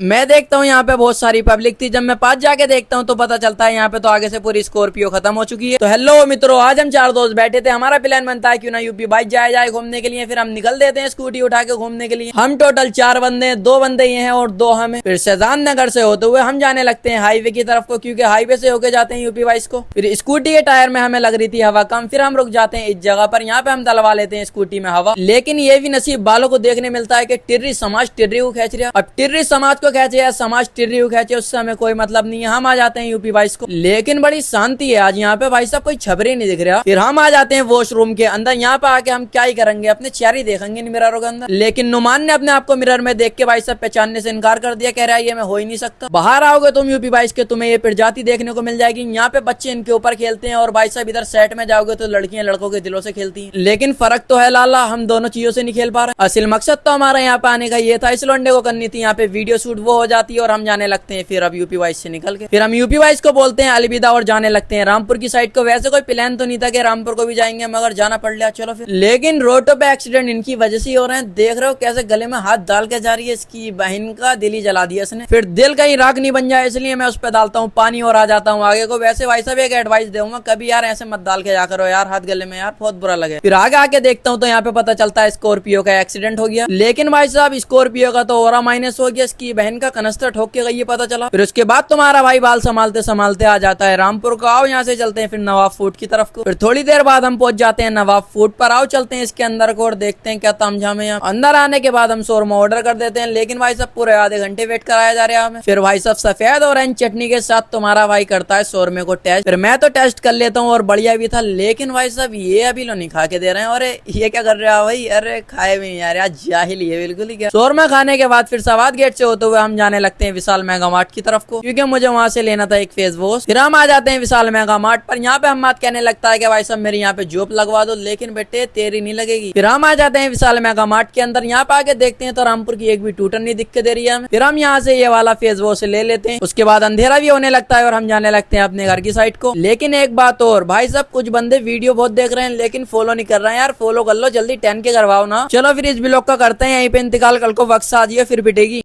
मैं देखता हूँ यहाँ पे बहुत सारी पब्लिक थी। जब मैं पास जाके देखता हूँ तो पता चलता है यहाँ पे तो आगे से पूरी स्कॉर्पियो खत्म हो चुकी है। तो हेलो मित्रों, आज हम 4 दोस्त बैठे थे। हमारा प्लान बनता है क्यों ना यूपी बाइक जाया जाए घूमने के लिए। फिर हम निकल देते हैं स्कूटी उठा के घूमने के लिए। हम टोटल 4 बंदे हैं, 2 बंदे ये हैं और 2 हम हैं। फिर शहजाद नगर से होते हुए हम जाने लगते हैं हाईवे की तरफ को, क्योंकि हाईवे से होके जाते हैं यूपी बाइक को। फिर स्कूटी के टायर में हमें लग रही थी हवा कम, फिर हम रुक जाते हैं इस जगह पर। यहाँ पे हम डलवा लेते हैं स्कूटी में हवा। लेकिन ये भी नसीब वालों को देखने मिलता है कि टिर्री समाज टिर्री को खींच रहा। अब टिर्री समाज को खींचे या समाज टिर्री को खींचे उससे हमें कोई मतलब नहीं है। हम आ जाते हैं यूपी बाइक को। लेकिन बड़ी शांति है आज यहाँ पे, भाई साहब कोई छबरी नहीं दिख रहा। फिर हम आ जाते हैं वॉशरूम के अंदर। यहाँ पे आके हम क्या ही करेंगे, अपने चेहरे ही देखेंगे मिररों के अंदर। लेकिन नुमान ने अपने आप को मिरर में देख के भाई साहब पहचानने से इनकार कर दिया, कह रहा है ये मैं हो ही नहीं सकता। बाहर आओगे तुम यूपी बाइक के, तुम्हें ये प्रजाति देखने को मिल जाएगी। यहाँ पे बच्चे इनके ऊपर खेलते हैं और भाई साहब इधर सेट में जाओगे तो लड़कियां लड़कों के दिलों से खेलती हैं। लेकिन फर्क तो है लाला, हम दोनों चीजों से नहीं खेल पा रहे। असल मकसद तो हमारा यहाँ पे आने का ये था, इस लौंडे को करनी थी यहाँ पे वीडियो शूट, वो हो जाती है और हम जाने लगते हैं फिर अब यूपी वाइस से निकल के। फिर हम यूपी वाइस को बोलते हैं अलविदा और जाने लगते हैं रामपुर की साइड को। वैसे कोई प्लान तो नहीं था कि रामपुर को भी जाएंगे, मगर जाना पड़ लिया, चलो फिर। लेकिन रोडों पे एक्सीडेंट इनकी वजह से हो रहे हैं। देख रहे हो कैसे गले में हाथ डाल के जा रही है, इसकी बहन का दिल ही जला दिया इसने। फिर दिल कहीं राख नहीं बन जाए इसलिए मैं उस पर डालता हूँ पानी और आ जाता हूँ आगे को। वैसे भाई साहब एक एडवाइस दूंगा, कभी यार ऐसे मत डाल के जा करो यार हाथ गले में, यार बहुत बुरा लगे। फिर आगे आके देखता हूँ तो यहाँ पे पता चलता है स्कॉर्पियो का एक्सीडेंट हो गया। लेकिन भाई साहब स्कॉर्पियो का तो ओरा माइनस हो गया, इसकी बहन का कनस्तर ठोक के गई है पता चला। फिर उसके बाद तुम्हारा भाई बाल संभालते संभालते आ जाता है रामपुर को। आओ यहाँ से चलते हैं फिर नवाब फूड की तरफ को। फिर थोड़ी देर बाद हम पहुंच जाते हैं नवाब फूड पर। आओ चलते हैं इसके अंदर को और देखते हैं क्या तामझाम है यहाँ। अंदर आने के बाद हम शोरमा ऑर्डर कर देते हैं। लेकिन भाई साहब पूरे आधे घंटे वेट कराया जा रहा है हमें। फिर भाई साहब सफेद ऑरेंज चटनी के साथ तुम्हारा भाई करता है शोरमे को टेस्ट। फिर मैं तो टेस्ट कर लेता हूँ और बढ़िया भी था। लेकिन भाई साहब ये अभी लो नहीं खा के दे रहे हैं। अरे ये क्या कर रहा है भाई, अरे खाए भी यार, यार जाहिल है बिल्कुल ही। क्या शोरमा खाने के बाद फिर सवाद गेट से होते हुए हम जाने लगते हैं विशाल मेगा मार्ट की तरफ को, क्योंकि मुझे वहां से लेना था एक फेस वॉश। फिर हम आ जाते हैं विशाल मेगा मार्ट पर। यहाँ पे हम बात कहने लगता है कि भाई साहब मेरी यहाँ पे जॉब लगवा दो, लेकिन बेटे तेरी नहीं लगेगी। फिर हम आ जाते हैं विशाल मेगा मार्ट के अंदर। यहाँ पे आके देखते हैं तो रामपुर की एक भी टूटन नहीं दिख के दे रही है हमें। फिर हम यहाँ से ये वाला फेस वॉश ले लेते हैं। उसके बाद अंधेरा भी होने लगता है और हम जाने लगते हैं अपने घर की साइड को। लेकिन एक बात और, भाई साहब कुछ बंदे वीडियो बहुत देख रहे हैं लेकिन फॉलो नहीं कर रहे हैं यार। फॉलो कर लो जल्दी, 10 के करवाओ ना। चलो फिर इस ब्लॉग का करते हैं यहीं पे इंतकाल, कल को वक्त आ जाइए फिर पिटेगी।